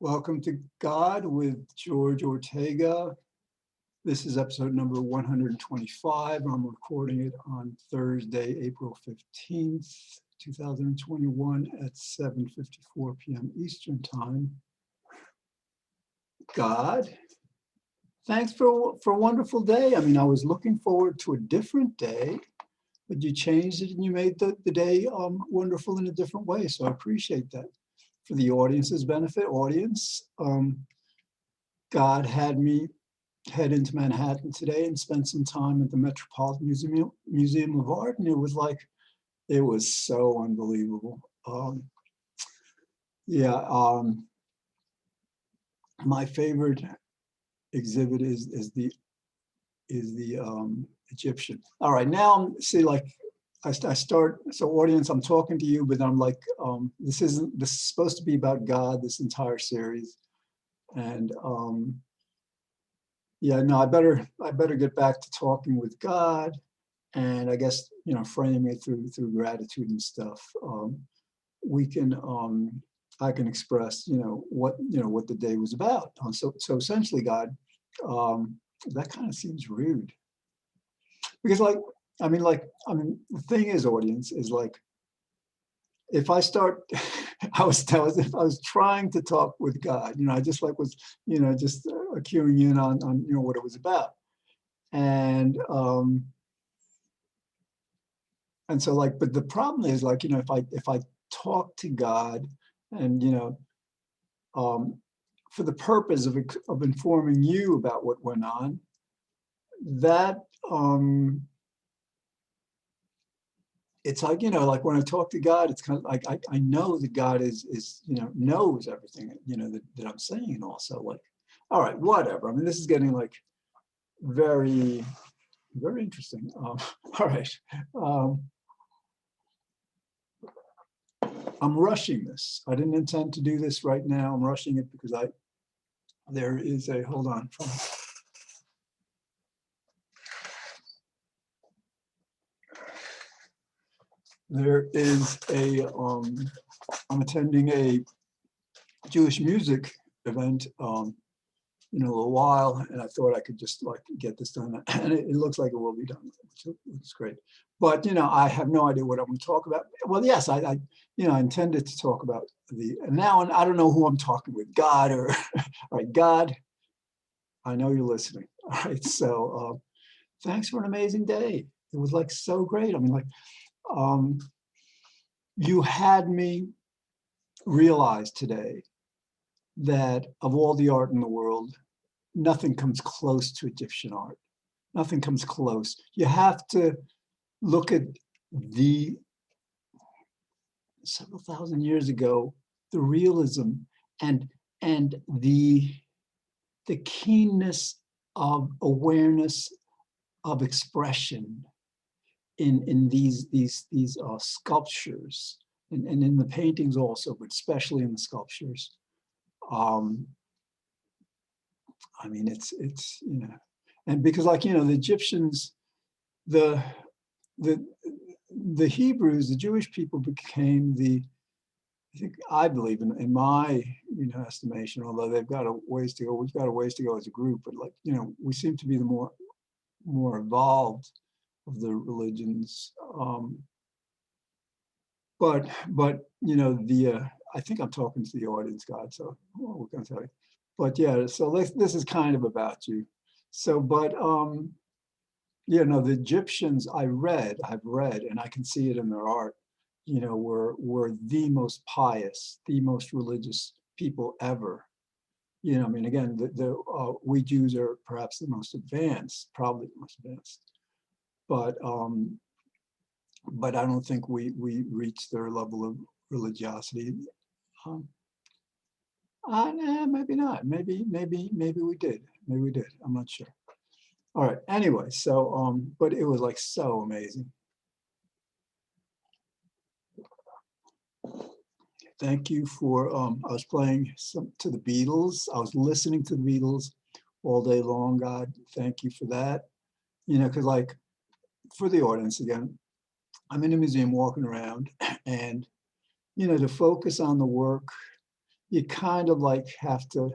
Welcome to God with George Ortega. This is episode number 125. I'm recording it on Thursday, April 15th, 2021 at 7:54 p.m. Eastern Time. God, thanks for a wonderful day. I mean, I was looking forward to a different day, but you changed it and you made the day wonderful in a different way. So I appreciate that. For the audience's benefit, God had me head into Manhattan today and spend some time at the Metropolitan Museum of Art, and it was so unbelievable. My favorite exhibit is the Egyptian. All right, now I start. So audience, I'm talking to you, but I'm like, this is supposed to be about God, this entire series. And I better get back to talking with God, and I guess, framing it through gratitude and stuff. I can express, what the day was about. So essentially, God, that kind of seems rude, because the thing is, audience, is like, if I start, I was trying to talk with God, I just was, just cueing in on what it was about. And so but the problem is, if I talk to God and, for the purpose of informing you about what went on, that, it's like, when I talk to God, it's kind of like, I know that God is knows everything, that I'm saying, and also all right, whatever. I mean, this is getting very, very interesting. All right. I'm rushing this. I didn't intend to do this right now. I'm rushing it because there is a, hold on. There is I'm attending a Jewish music event in a little while, and I thought I could just get this done, and it looks like it will be done, which is great. But I have no idea what I'm going to talk about. Well, yes, I intended to talk about now, and I don't know who I'm talking with, God or all right, God, I know you're listening. All right, so thanks for an amazing day. It was so great. I mean, you had me realize today that of all the art in the world, nothing comes close to Egyptian art. Nothing comes close. You have to look at the several thousand years ago, the realism and the keenness of awareness of expression in these sculptures and in the paintings also, but especially in the sculptures. I mean, it's and because the Egyptians, the Hebrews, the Jewish people became I believe in my estimation, although they've got a ways to go, we've got a ways to go as a group, but we seem to be the more evolved of the religions. But I think I'm talking to the audience, God, so what can I tell you? But yeah, so this is kind of about you. So, but the Egyptians I've read, and I can see it in their art, were the most pious, the most religious people ever. I mean, again, we Jews are perhaps the most advanced, probably the most advanced, but I don't think we reached their level of religiosity. Maybe not. Maybe we did. Maybe we did. I'm not sure. All right. Anyway, so but it was so amazing. Thank you for I was playing to the Beatles. I was listening to the Beatles all day long. God, thank you for that. Because for the audience again, I'm in a museum walking around, and to focus on the work you kind of like have to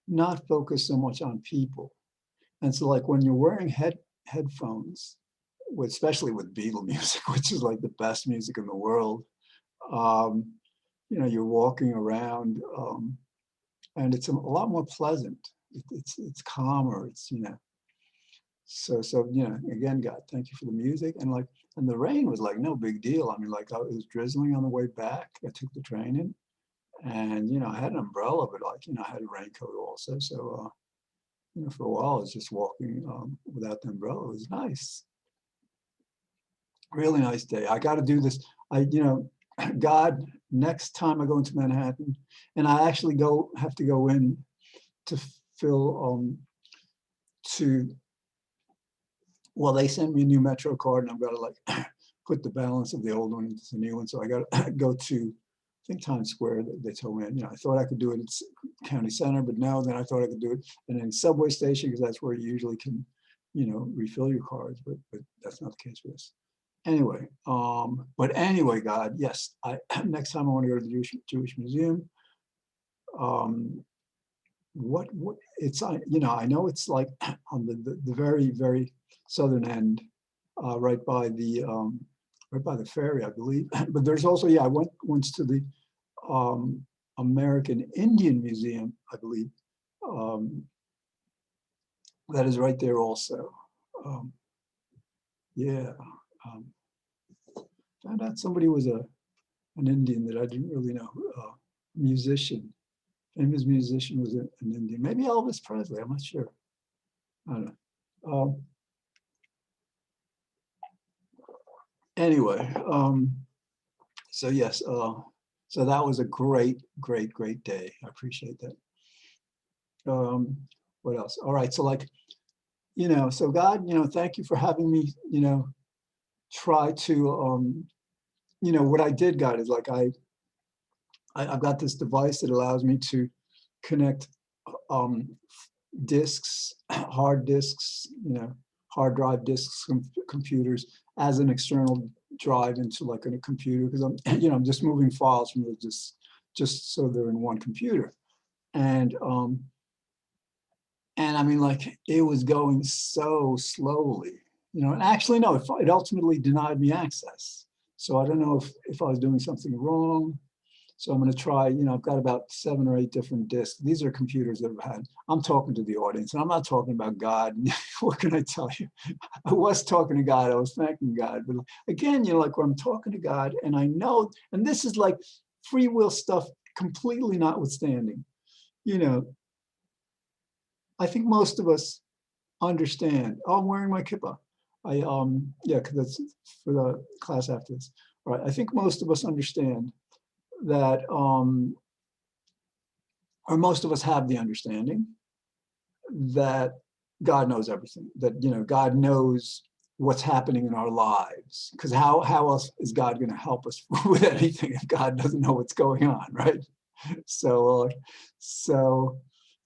not focus so much on people. And so like when you're wearing headphones, especially with Beatle music, which is like the best music in the world, um, you're walking around, and it's a lot more pleasant. It's calmer. So again, God, thank you for the music. And the rain was like no big deal. I mean, like it was drizzling on the way back. I took the train in, and I had an umbrella, but I had a raincoat also. So for a while I was just walking without the umbrella. It was nice, really nice day. I got to do this. God, next time I go into Manhattan, and I actually have to go in to fill to well, they sent me a new Metro card, and I've got to like put the balance of the old one into the new one. So I got to go to, I think, Times Square. They told me, I thought I could do it at County Center, but no, then I thought I could do it in a subway station because that's where you usually can, refill your cards. But that's not the case for this. Anyway, God, yes, next time I want to go to the Jewish Museum. What it's I know it's like on the very very southern end, right by the ferry, I believe. But there's also, I went once to the American Indian Museum, I believe. That is right there also. Um, yeah, found out somebody was an Indian that I didn't really know. Musician, famous musician was an Indian. Maybe Elvis Presley. I'm not sure. I don't know. Anyway, so yes, so that was a great, great, great day. I appreciate that. What else? All right, so so God, thank you for having me, try to, what I did, God, is like I've got this device that allows me to connect disks, hard disks, hard drive disks, computers as an external drive into like a computer, because I'm, I'm just moving files from just so they're in one computer. And I mean, like it was going so slowly, and actually, no, it ultimately denied me access. So I don't know if I was doing something wrong. So I'm going to try, I've got about 7 or 8 different disks. These are computers that I've had. I'm talking to the audience, and I'm not talking about God. What can I tell you? I was talking to God. I was thanking God. But again, like when I'm talking to God, and I know, and this is like free will stuff completely notwithstanding, I think most of us understand. Oh, I'm wearing my kippah. Because that's for the class after this. All right, I think most of us understand that, or most of us have the understanding that God knows everything, that, God knows what's happening in our lives. Because how else is God going to help us with anything if God doesn't know what's going on, right? So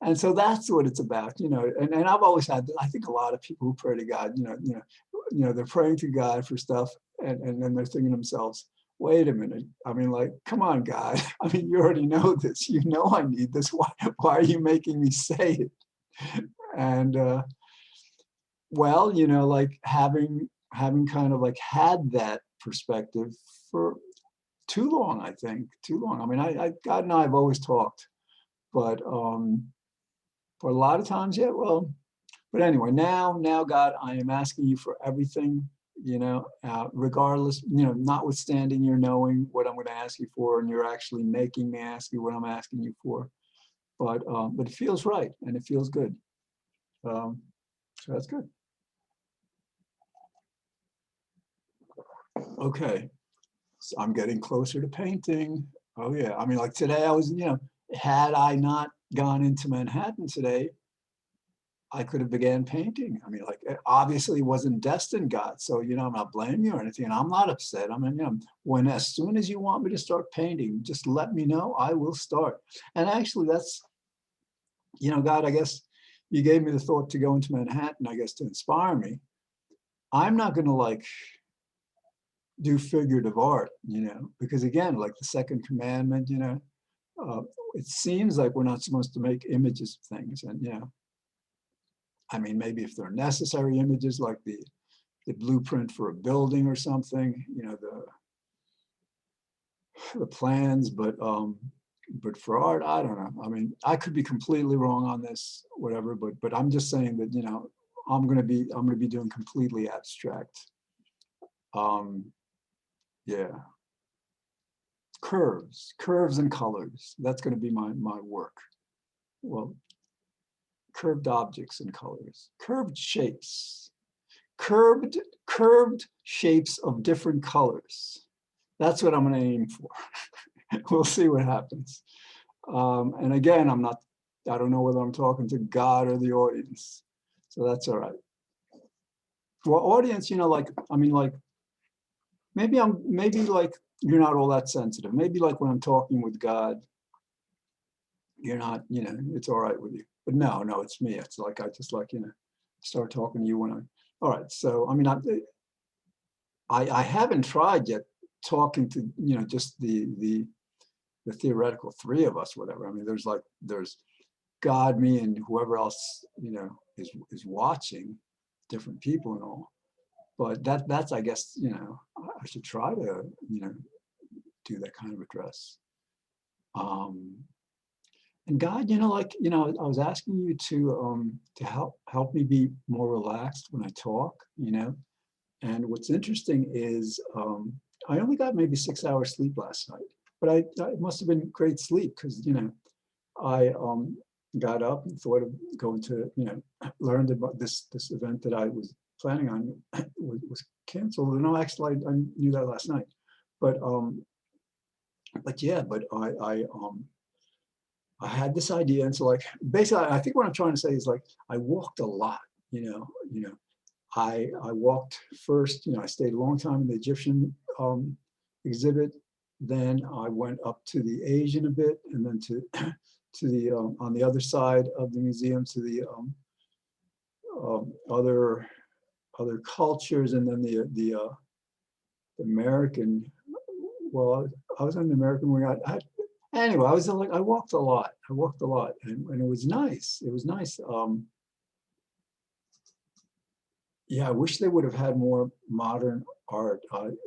that's what it's about, and I've always had, I think a lot of people who pray to God, they're praying to God for stuff, and then they're thinking to themselves, wait a minute, I mean, like, come on, God, I mean, you already know this, I need this, why are you making me say it? And well, like having kind of like had that perspective for too long, I think, too long. I mean, God and I have always talked, but for a lot of times, yeah, well, but anyway, now, God, I am asking you for everything, regardless, notwithstanding your knowing what I'm going to ask you for, and you're actually making me ask you what I'm asking you for. But it feels right, and it feels good. So that's good. Okay, so I'm getting closer to painting. Oh yeah, I mean, like today I was, had I not gone into Manhattan today, I could have began painting. I mean, like obviously it wasn't destined, God. So, I'm not blaming you or anything, and I'm not upset. I mean, when as soon as you want me to start painting, just let me know. I will start. And actually, that's, God, I guess you gave me the thought to go into Manhattan, I guess, to inspire me. I'm not going to like do figurative art, because again, like the second commandment, uh, it seems like we're not supposed to make images of things. And, you know, I mean, maybe if they're necessary images, like the blueprint for a building or something, you know, the plans, but for art, I don't know. I mean, I could be completely wrong on this, whatever, but I'm just saying that, you know, I'm gonna be doing completely abstract. Yeah, curves and colors. That's gonna be my work. Well, curved objects and colors, curved shapes, curved curved shapes of different colors. That's what I'm gonna aim for. We'll see what happens. And again, I don't know whether I'm talking to God or the audience. So that's all right. Well, audience, you know, like, I mean, like, maybe like you're not all that sensitive. Maybe like when I'm talking with God, you're not, you know, it's all right with you. But no, it's me. It's like, I just like, you know, start talking to you when all right. So, I mean, I haven't tried yet talking to, you know, just the theoretical three of us, whatever. I mean, there's God, me, and whoever else, you know, is watching, different people and all. But that's, I guess, you know, I should try to, you know, do that kind of address. And God, you know, like, you know, I was asking you to help me be more relaxed when I talk, you know. And what's interesting is I only got maybe 6 hours sleep last night, but it must have been great sleep because, you know, I got up and thought of going to, you know, learned about this event that I was planning on was canceled. No, actually, I knew that last night. But yeah, but I had this idea, and so like basically, I think what I'm trying to say is like I walked a lot. You know, I walked first. You know, I stayed a long time in the Egyptian exhibit. Then I went up to the Asian a bit, and then to to the on the other side of the museum to the other cultures, and then the American. Well, I was on the American wing. Anyway, I was like I walked a lot. And it was nice. It was nice. Yeah, I wish they would have had more modern art.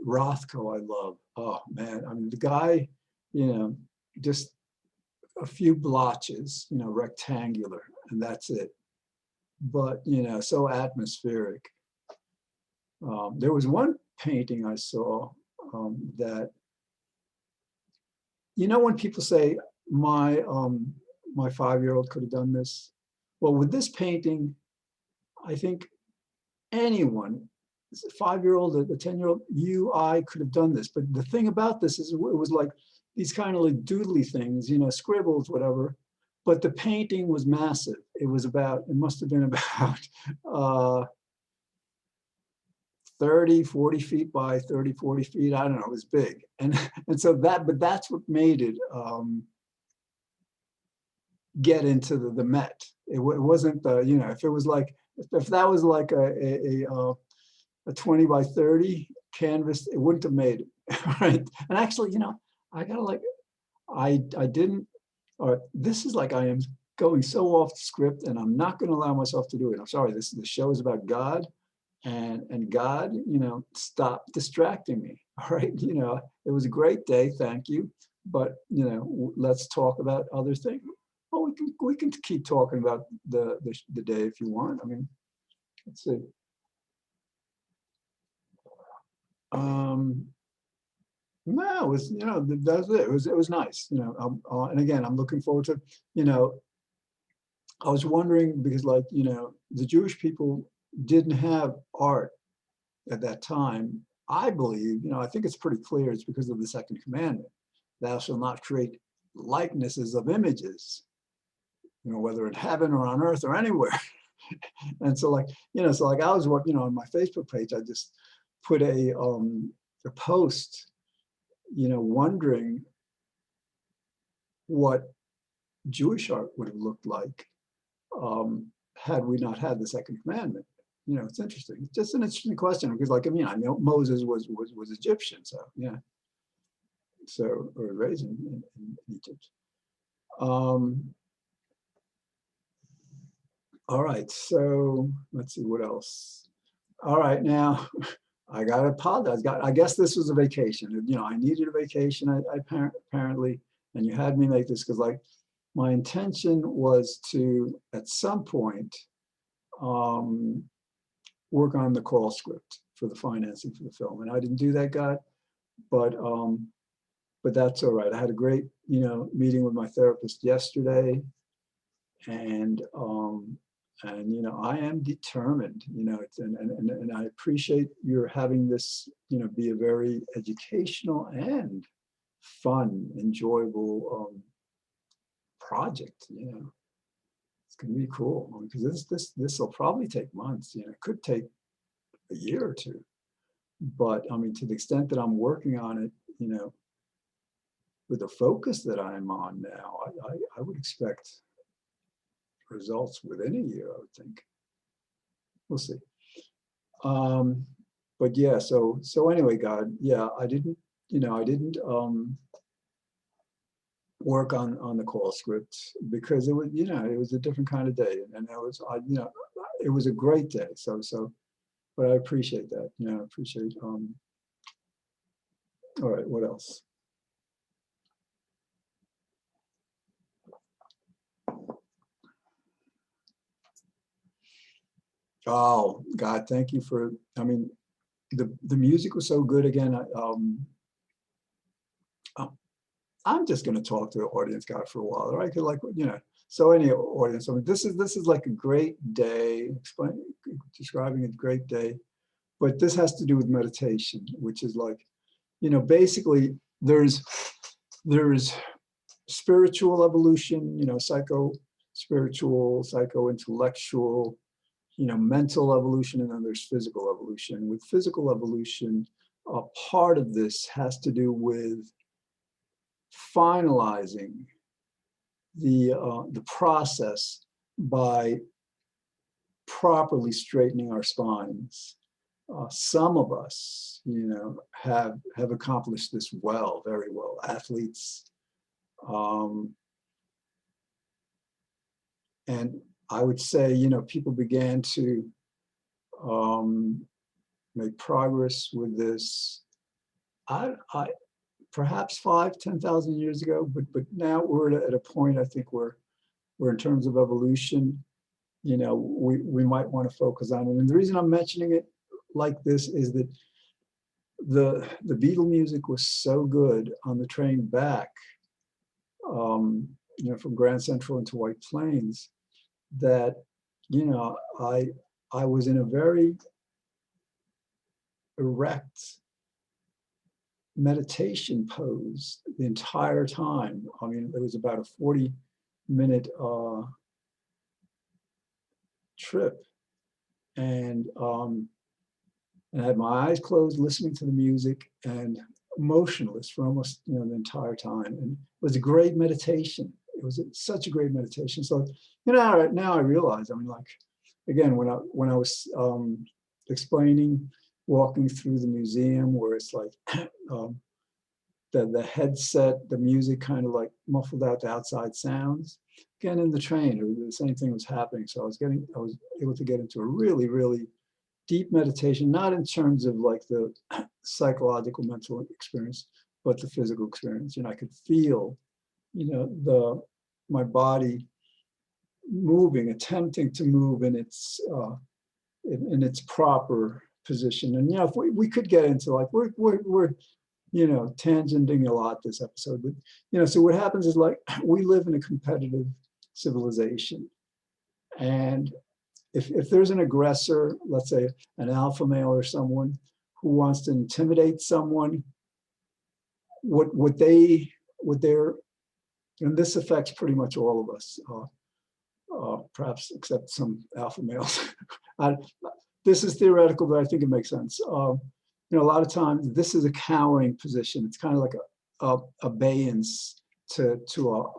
Rothko, I love. Oh man, I mean the guy, you know, just a few blotches, you know, rectangular, and that's it. But you know, so atmospheric. There was one painting I saw that, you know, when people say my 5-year-old could have done this. Well, with this painting, I think anyone, a 5-year-old, a 10-year-old, I could have done this. But the thing about this is it was like these kind of like doodly things, you know, scribbles, whatever. But the painting was massive. It must have been about 30, 40 feet by 30, 40 feet. I don't know, it was big. And so but that's what made it get into the Met. It wasn't the, you know, if it was like, if that was like a 20 by 30 canvas, it wouldn't have made it, right? And actually, you know, I gotta like, I didn't, or this is like, I am going so off the script and I'm not gonna allow myself to do it. I'm sorry, the show is about God, and God, you know, stop distracting me, all right? You know, it was a great day, thank you, but, you know, let's talk about other things. Oh, we can keep talking about the day if you want. I mean, let's see. No, it was, you know, that's it. It was nice, you know. And again, I'm looking forward to, you know, I was wondering because, like, you know, the Jewish people didn't have art at that time. I believe, you know, I think it's pretty clear it's because of the second commandment. Thou shalt not create likenesses of images, you know, whether in heaven or on earth or anywhere. And so like, you know, so like I was, you know, on my Facebook page, I just put a post, you know, wondering what Jewish art would have looked like had we not had the second commandment. You know, it's interesting. It's just an interesting question because, like, I mean, I know Moses was Egyptian, so yeah, so or raised in Egypt. Um, all right, so let's see what else. All right, now I got to apologize. I guess this was a vacation. You know, I needed a vacation. Apparently, and you had me make this because, like, my intention was to at some point work on the call script for the financing for the film, and I didn't do that, God. But that's all right. I had a great, you know, meeting with my therapist yesterday, and you know, I am determined, you know, and I appreciate your having this, you know, be a very educational and fun, enjoyable project. You know, it's gonna be cool because this will probably take months. You know, it could take a year or two, but I mean, to the extent that I'm working on it, you know, with the focus that I'm on now, I would expect results within a year, I would think. We'll see. But yeah, so anyway, God, yeah, I didn't, you know, I didn't work on the call script because it was, you know, it was a different kind of day, and that was, you know, it was a great day. But I appreciate that. You know, I appreciate. All right, what else? Oh God, thank you for. I mean, the music was so good again. I'm just going to talk to the audience, God, for a while, right? 'Cause, like, you know, so any audience. I mean, this is like a great day. Describing a great day, but this has to do with meditation, which is like, you know, basically there's spiritual evolution, you know, spiritual, psycho intellectual, you know, mental evolution, and then there's physical evolution. With physical evolution, a part of this has to do with finalizing the process by properly straightening our spines. Some of us, you know, have accomplished this well, very well. Athletes, and I would say, you know, people began to make progress with this. I perhaps 5, 10,000 years ago, but now we're at a point, I think, where in terms of evolution, you know, we might want to focus on it. And the reason I'm mentioning it like this is that the Beatle music was so good on the train back, you know, from Grand Central into White Plains, that, you know, I was in a very erect meditation pose the entire time. I mean, it was about a 40-minute trip, and I had my eyes closed, listening to the music, and motionless for almost, you know, the entire time. And it was a great meditation. It was such a great meditation. So, you know, now I realize, I mean, like, again, when I was explaining, walking through the museum, where it's like the headset, the music kind of like muffled out the outside sounds. Again, in the train, the same thing was happening. So I was able to get into a really, really deep meditation, not in terms of like the psychological mental experience, but the physical experience. And I could feel, you know, my body moving, attempting to move in its proper position. And, you know, if we could get into, like, we're you know, tangenting a lot this episode, but, you know, so what happens is, like, we live in a competitive civilization, and if there's an aggressor, let's say an alpha male or someone who wants to intimidate someone, what they're, and this affects pretty much all of us, perhaps except some alpha males. I, this is theoretical, but I think it makes sense. You know, a lot of times this is a cowering position. It's kind of like a abeyance to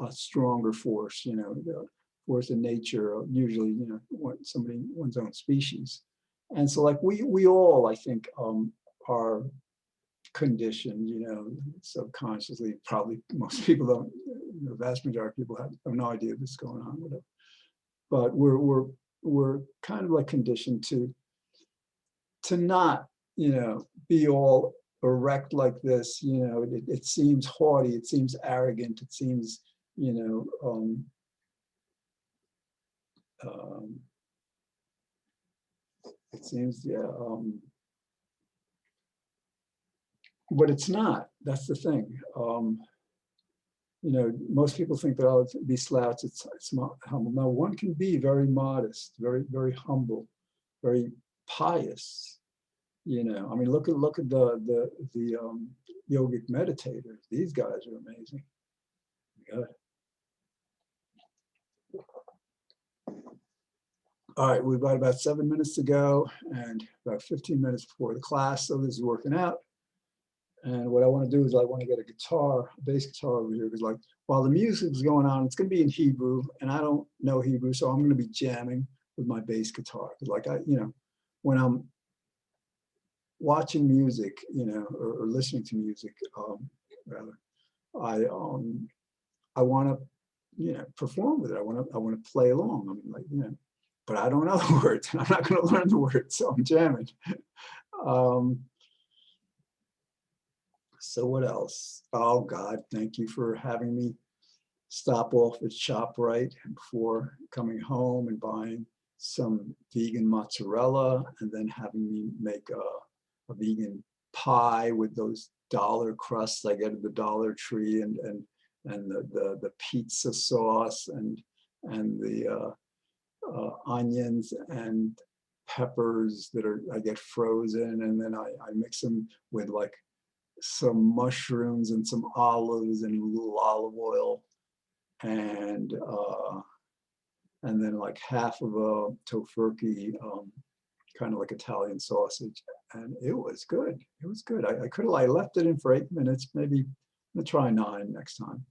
a stronger force, you know, the force in nature, usually, you know, one's own species. And so, like, we all, I think, are conditioned, subconsciously. Probably most people don't, the vast majority of people have no idea what's going on with it. But we're kind of like conditioned to not, be all erect like this. It seems haughty, it seems arrogant, it seems, it seems, but it's not. That's the thing. Most people think that I'll be slouched. It's not humble. No, one can be very modest, very, very humble, very pious. I mean, look at the yogic meditators. These guys are amazing. God. All right, we've got about 7 minutes to go and about 15 minutes before the class. So this is working out. And what I want to do is I want to get a bass guitar over here, because like while the music is going on, it's going to be in Hebrew, and I don't know Hebrew, so I'm going to be jamming with my bass guitar. Like when I'm watching music, or listening to music, rather, I want to, perform with it. I want to play along. I mean, like, but I don't know the words. I'm not going to learn the words, so I'm jamming. So what else? Oh God, thank you for having me stop off at ShopRite before coming home and buying some vegan mozzarella, and then having me make a vegan pie with those dollar crusts I get at the Dollar Tree, and the pizza sauce and the onions and peppers that I get frozen, and then I mix them with like some mushrooms and some olives and a little olive oil, and then like half of a tofurkey, kind of like Italian sausage, and it was good. It was good. I left it in for 8 minutes. Maybe I'm gonna try 9 next time.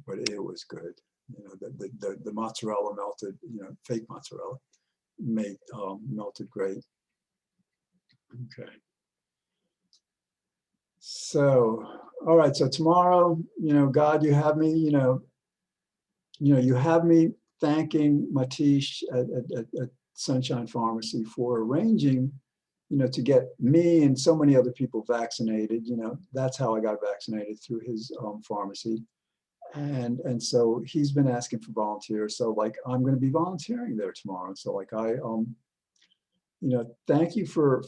But it was good. The mozzarella melted. Fake mozzarella melted great. Okay. So, all right. So tomorrow, God, you have me. You have me thanking Matish at Sunshine Pharmacy for arranging, to get me and so many other people vaccinated. That's how I got vaccinated, through his pharmacy. And so he's been asking for volunteers. So like, I'm going to be volunteering there tomorrow. So like thank you for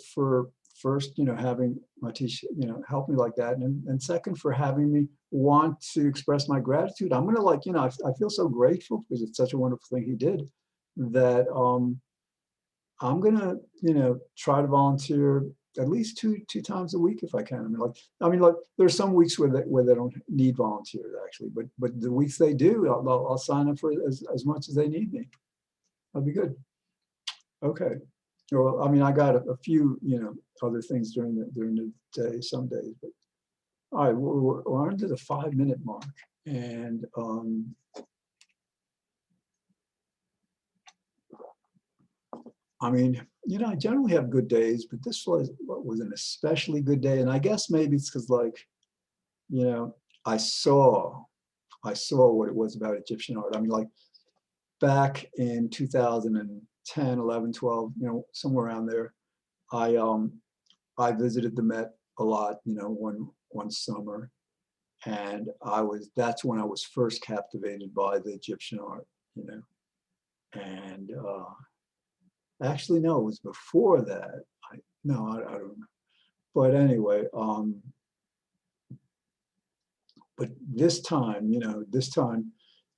first, having Matish, help me like that. And second, for having me want to express my gratitude. I'm going to I feel so grateful because it's such a wonderful thing he did, that I'm going to, try to volunteer at least two times a week if I can. I mean, there's some weeks where they don't need volunteers actually, but the weeks they do, I'll sign up for as much as they need me. That'll be good. Okay. Well, I mean, I got a few, other things during the day, some days, but all right, we're under the 5-minute mark, and I mean, I generally have good days, but this was an especially good day, and I guess maybe it's because, like, I saw what it was about Egyptian art. I mean, like, back in 2010, 11, 12, somewhere around there, I visited the Met a lot, one summer, and that's when I was first captivated by the Egyptian art, and actually, no, it was before that. I don't know. But anyway, but this time,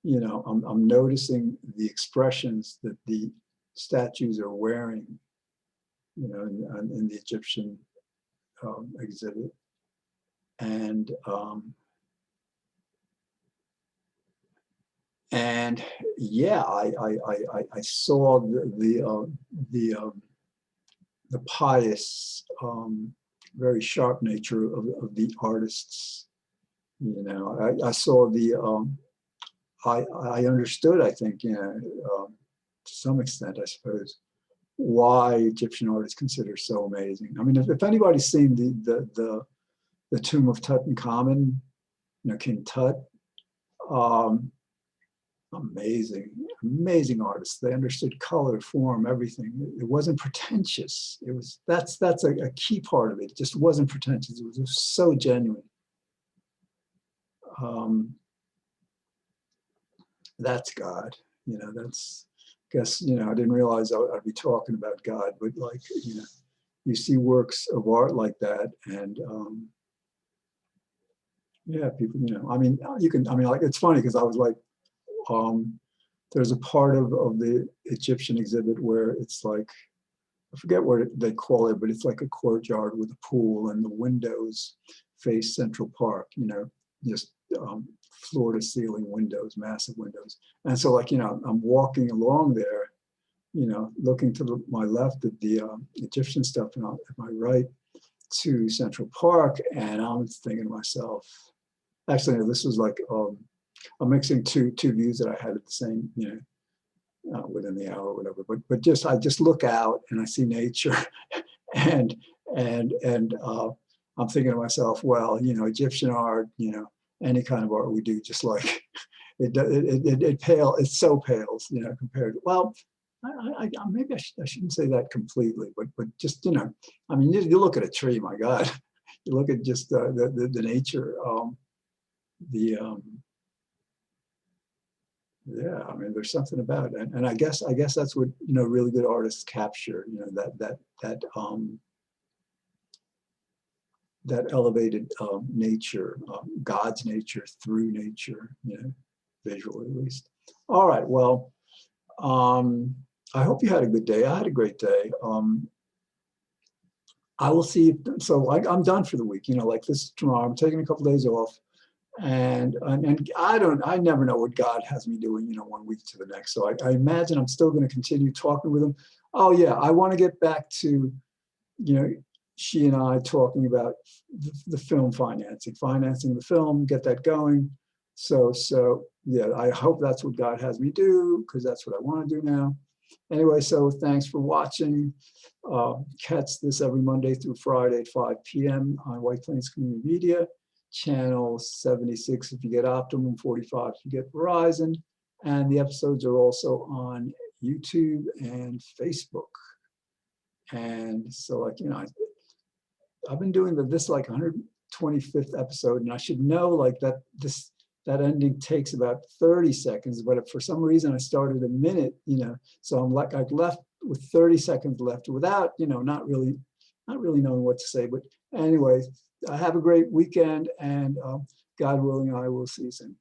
I'm noticing the expressions that the statues are wearing, in the Egyptian exhibit, and yeah, I saw the pious, very sharp nature of the artists. I saw I understood, I think, to some extent, I suppose, why Egyptian art is considered so amazing. I mean, if anybody's seen the tomb of Tutankhamun, King Tut, amazing artists. They understood color, form, everything. It wasn't pretentious. That's a key part of it. It just wasn't pretentious. It was just so genuine. That's God. That's, I guess, I didn't realize I'd be talking about God, but like, you see works of art like that, and yeah, people, I mean, like, it's funny because I was like, there's a part of the Egyptian exhibit where it's like, I forget what they call it, but it's like a courtyard with a pool, and the windows face Central Park, just floor to ceiling windows, massive windows. And so like, I'm walking along there, looking to my left at the Egyptian stuff, and at my right to Central Park, and I'm thinking to myself, actually, no, this was like, I'm mixing two views that I had at the same, within the hour or whatever. But I just look out and I see nature, and I'm thinking to myself, well, Egyptian art, any kind of art we do, just like it so pales, compared to, well, maybe I shouldn't say that completely, but just, I mean, you look at a tree, my God, you look at just the nature, yeah, I mean, there's something about it, and I guess that's what really good artists capture, that elevated nature, God's nature through nature, visually at least. All right, well, I hope you had a good day. I had a great day. I will see. So I'm done for the week. Like this tomorrow, I'm taking a couple days off. And I never know what God has me doing, one week to the next. So I imagine I'm still going to continue talking with him. Oh yeah, I want to get back to, she and I talking about the film financing the film, get that going. So yeah, I hope that's what God has me do, because that's what I want to do now. Anyway, so thanks for watching. Catch this every Monday through Friday at 5 p.m. on White Plains Community Media. Channel 76 if you get Optimum, 45 if you get Verizon, and the episodes are also on YouTube and Facebook. And so, like, I've been doing this like 125th episode, and I should know like that that ending takes about 30 seconds, but for some reason I started a minute, so I'm like, I've left with 30 seconds left without, not really knowing what to say. But anyway, have a great weekend, and God willing, I will see you soon.